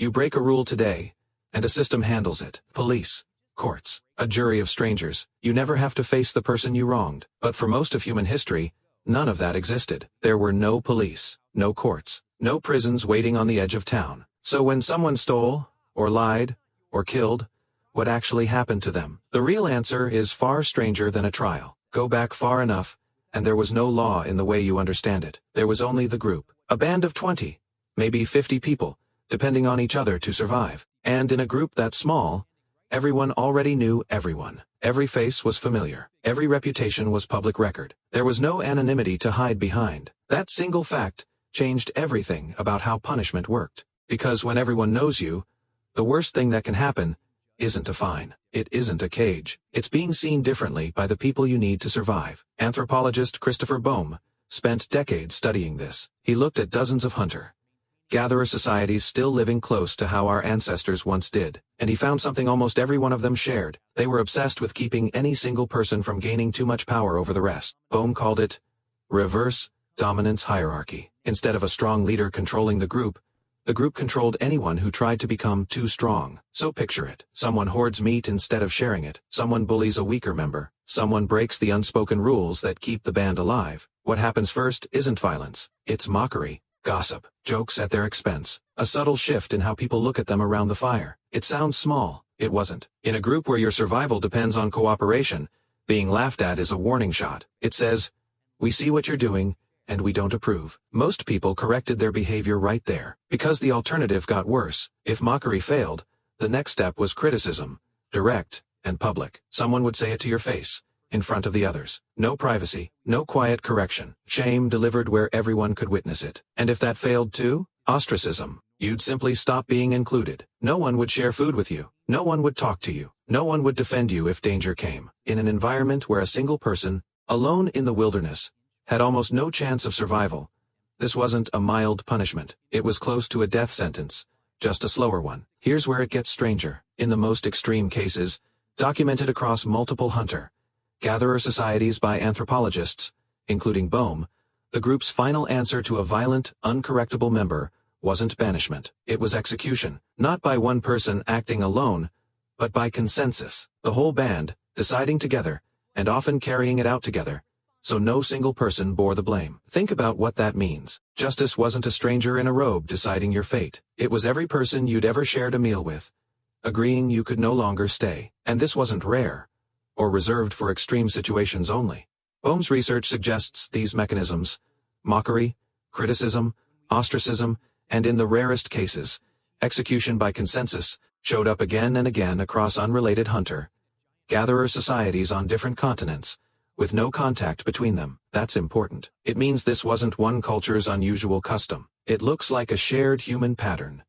You break a rule today, and a system handles it. Police, courts, a jury of strangers. You never have to face the person you wronged. But for most of human history, none of that existed. There were no police, no courts, no prisons waiting on the edge of town. So when someone stole, or lied, or killed, what actually happened to them? The real answer is far stranger than a trial. Go back far enough, and there was no law in the way you understand it. There was only the group. A band of 20, maybe 50 people, depending on each other to survive. And in a group that small, everyone already knew everyone. Every face was familiar. Every reputation was public record. There was no anonymity to hide behind. That single fact changed everything about how punishment worked. Because when everyone knows you, the worst thing that can happen isn't a fine. It isn't a cage. It's being seen differently by the people you need to survive. Anthropologist Christopher Bohm spent decades studying this. He looked at dozens of hunter-gatherer societies still living close to how our ancestors once did, and he found something almost every one of them shared. They were obsessed with keeping any single person from gaining too much power over the rest. Bohm called it reverse dominance hierarchy. Instead of a strong leader controlling the group controlled anyone who tried to become too strong. So picture it. Someone hoards meat instead of sharing it. Someone bullies a weaker member. Someone breaks the unspoken rules that keep the band alive. What happens first isn't violence. It's mockery, gossip, jokes at their expense. A subtle shift in how people look at them around the fire. It sounds small. It wasn't. In a group where your survival depends on cooperation, being laughed at is a warning shot. It says, "We see what you're doing, and we don't approve." Most people corrected their behavior right there, because the alternative got worse. If mockery failed, the next step was criticism, direct and public. Someone would say it to your face, in front of the others. No privacy, no quiet correction. Shame delivered where everyone could witness it. And if that failed too, ostracism. You'd simply stop being included. No one would share food with you. No one would talk to you. No one would defend you if danger came. In an environment where a single person, alone in the wilderness, had almost no chance of survival, this wasn't a mild punishment. It was close to a death sentence, just a slower one. Here's where it gets stranger. In the most extreme cases, documented across multiple hunter-gatherer societies by anthropologists, including Bohm, the group's final answer to a violent, uncorrectable member wasn't banishment. It was execution, not by one person acting alone, but by consensus. The whole band, deciding together, and often carrying it out together, so no single person bore the blame. Think about what that means. Justice wasn't a stranger in a robe deciding your fate. It was every person you'd ever shared a meal with, agreeing you could no longer stay. And this wasn't rare, or reserved for extreme situations only. Bohm's research suggests these mechanisms, mockery, criticism, ostracism, and in the rarest cases, execution by consensus, showed up again and again across unrelated hunter-gatherer societies on different continents, with no contact between them. That's important. It means this wasn't one culture's unusual custom. It looks like a shared human pattern.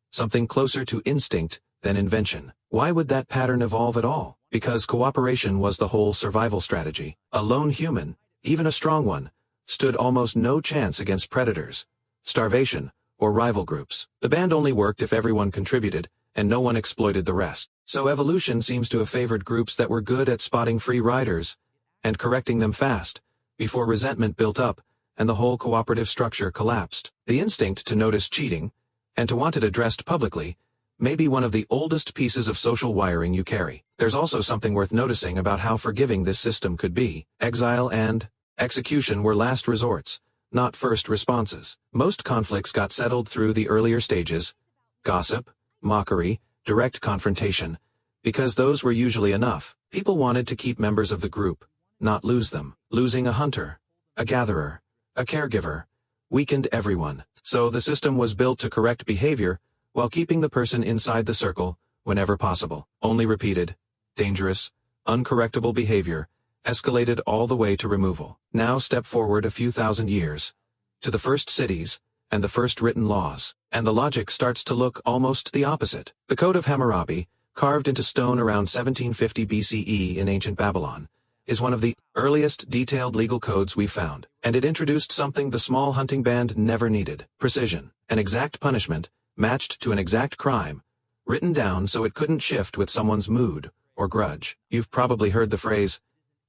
Something closer to instinct than invention. Why would that pattern evolve at all? Because cooperation was the whole survival strategy. A lone human, even a strong one, stood almost no chance against predators, starvation, or rival groups. The band only worked if everyone contributed, and no one exploited the rest. So evolution seems to have favored groups that were good at spotting free riders, and correcting them fast, before resentment built up, and the whole cooperative structure collapsed. The instinct to notice cheating, and to want it addressed publicly, may be one of the oldest pieces of social wiring you carry. There's also something worth noticing about how forgiving this system could be. Exile and execution were last resorts, not first responses. Most conflicts got settled through the earlier stages, gossip, mockery, direct confrontation, because those were usually enough. People wanted to keep members of the group, not lose them. Losing a hunter, a gatherer, a caregiver, weakened everyone. So the system was built to correct behavior, while keeping the person inside the circle, whenever possible. Only repeated, dangerous, uncorrectable behavior, escalated all the way to removal. Now step forward a few thousand years, to the first cities, and the first written laws, and the logic starts to look almost the opposite. The Code of Hammurabi, carved into stone around 1750 BCE in ancient Babylon, is one of the earliest detailed legal codes we've found, and it introduced something the small hunting band never needed: precision. An exact punishment, matched to an exact crime, written down so it couldn't shift with someone's mood or grudge. You've probably heard the phrase,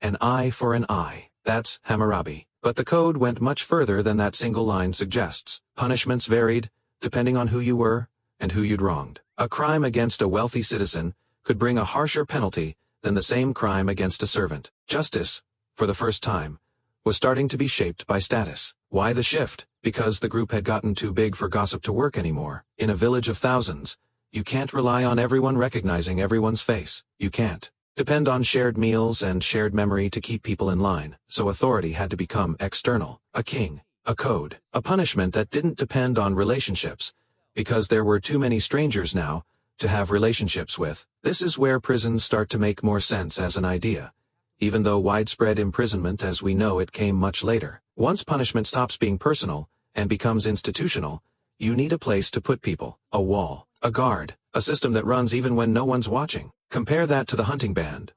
an eye for an eye. That's Hammurabi. But the code went much further than that single line suggests. Punishments varied, depending on who you were, and who you'd wronged. A crime against a wealthy citizen could bring a harsher penalty than the same crime against a servant. Justice, for the first time, was starting to be shaped by status. Why the shift? Because the group had gotten too big for gossip to work anymore. In a village of thousands, you can't rely on everyone recognizing everyone's face. You can't depend on shared meals and shared memory to keep people in line, so authority had to become external. A king, a code, a punishment that didn't depend on relationships, because there were too many strangers now to have relationships with. This is where prisons start to make more sense as an idea, even though widespread imprisonment as we know it came much later. Once punishment stops being personal and becomes institutional, you need a place to put people, a wall, a guard, a system that runs even when no one's watching. Compare that to the hunting band,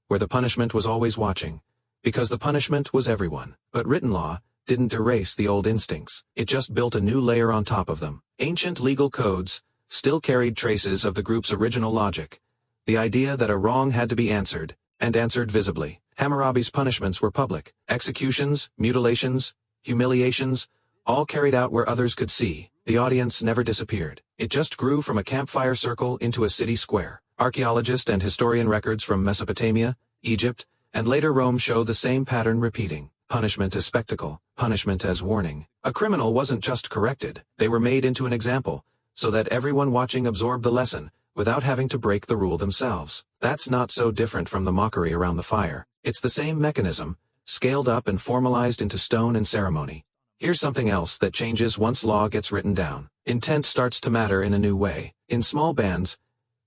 where the punishment was always watching, because the punishment was everyone. But written law didn't erase the old instincts, it just built a new layer on top of them. Ancient legal codes still carried traces of the group's original logic, the idea that a wrong had to be answered, and answered visibly. Hammurabi's punishments were public. Executions, mutilations, humiliations, all carried out where others could see. The audience never disappeared. It just grew from a campfire circle into a city square. Archaeologist and historian records from Mesopotamia, Egypt, and later Rome show the same pattern repeating. Punishment as spectacle, punishment as warning. A criminal wasn't just corrected, they were made into an example, so that everyone watching absorbed the lesson, without having to break the rule themselves. That's not so different from the mockery around the fire. It's the same mechanism, scaled up and formalized into stone and ceremony. Here's something else that changes once law gets written down. Intent starts to matter in a new way. In small bands,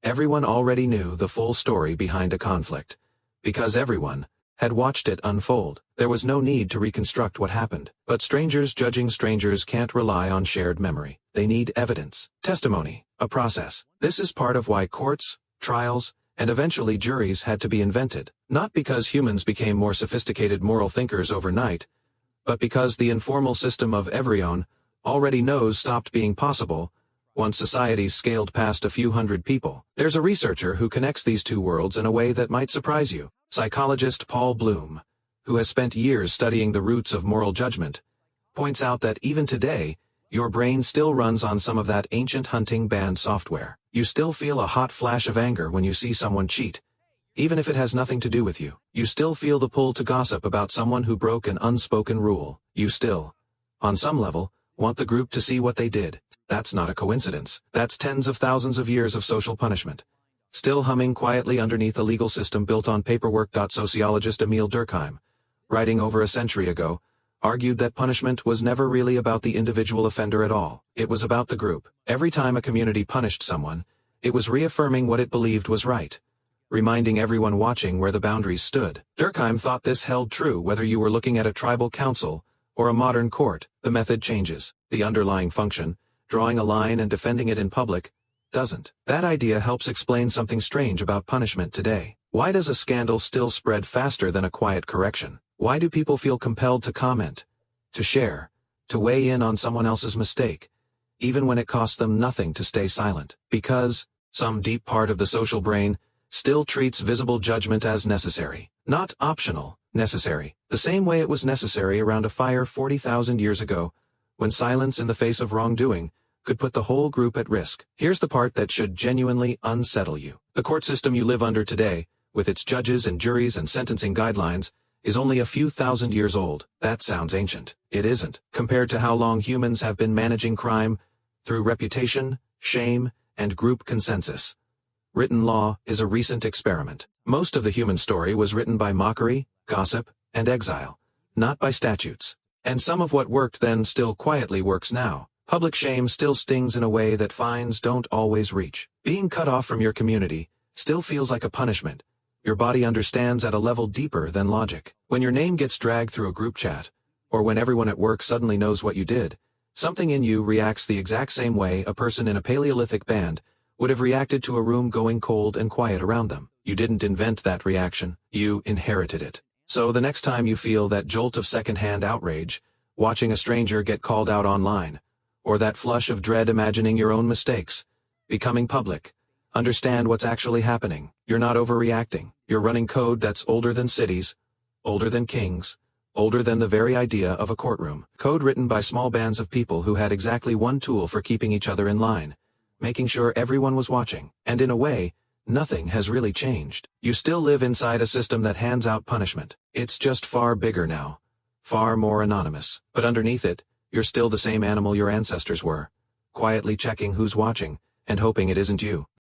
everyone already knew the full story behind a conflict, because everyone had watched it unfold. There was no need to reconstruct what happened. But strangers judging strangers can't rely on shared memory. They need evidence, testimony, a process. This is part of why courts, trials, and eventually juries had to be invented. Not because humans became more sophisticated moral thinkers overnight, but because the informal system of everyone already knows stopped being possible once societies scaled past a few hundred people. There's a researcher who connects these two worlds in a way that might surprise you. Psychologist Paul Bloom, who has spent years studying the roots of moral judgment, points out that even today, your brain still runs on some of that ancient hunting band software. You still feel a hot flash of anger when you see someone cheat, even if it has nothing to do with you. You still feel the pull to gossip about someone who broke an unspoken rule. You still, on some level, want the group to see what they did. That's not a coincidence. That's tens of thousands of years of social punishment, still humming quietly underneath a legal system built on paperwork. Sociologist Emil Durkheim, writing over a century ago, argued that punishment was never really about the individual offender at all. It was about the group. Every time a community punished someone, it was reaffirming what it believed was right, reminding everyone watching where the boundaries stood. Durkheim thought this held true whether you were looking at a tribal council or a modern court. The method changes. The underlying function, drawing a line and defending it in public, doesn't. That idea helps explain something strange about punishment today. Why does a scandal still spread faster than a quiet correction? Why do people feel compelled to comment, to share, to weigh in on someone else's mistake, even when it costs them nothing to stay silent? Because some deep part of the social brain still treats visible judgment as necessary, not optional, necessary. The same way it was necessary around a fire 40,000 years ago, when silence in the face of wrongdoing could put the whole group at risk. Here's the part that should genuinely unsettle you. The court system you live under today, with its judges and juries and sentencing guidelines, is only a few thousand years old. That sounds ancient. It isn't, compared to how long humans have been managing crime through reputation, shame, and group consensus. Written law is a recent experiment. Most of the human story was written by mockery, gossip, and exile, not by statutes. And some of what worked then still quietly works now. Public shame still stings in a way that fines don't always reach. Being cut off from your community still feels like a punishment. Your body understands at a level deeper than logic. When your name gets dragged through a group chat, or when everyone at work suddenly knows what you did, something in you reacts the exact same way a person in a Paleolithic band would have reacted to a room going cold and quiet around them. You didn't invent that reaction, you inherited it. So the next time you feel that jolt of second-hand outrage, watching a stranger get called out online, or that flush of dread imagining your own mistakes becoming public, understand what's actually happening. You're not overreacting. You're running code that's older than cities, older than kings, older than the very idea of a courtroom. Code written by small bands of people who had exactly one tool for keeping each other in line: making sure everyone was watching. And in a way, nothing has really changed. You still live inside a system that hands out punishment. It's just far bigger now. Far more anonymous. But underneath it, you're still the same animal your ancestors were. Quietly checking who's watching, and hoping it isn't you.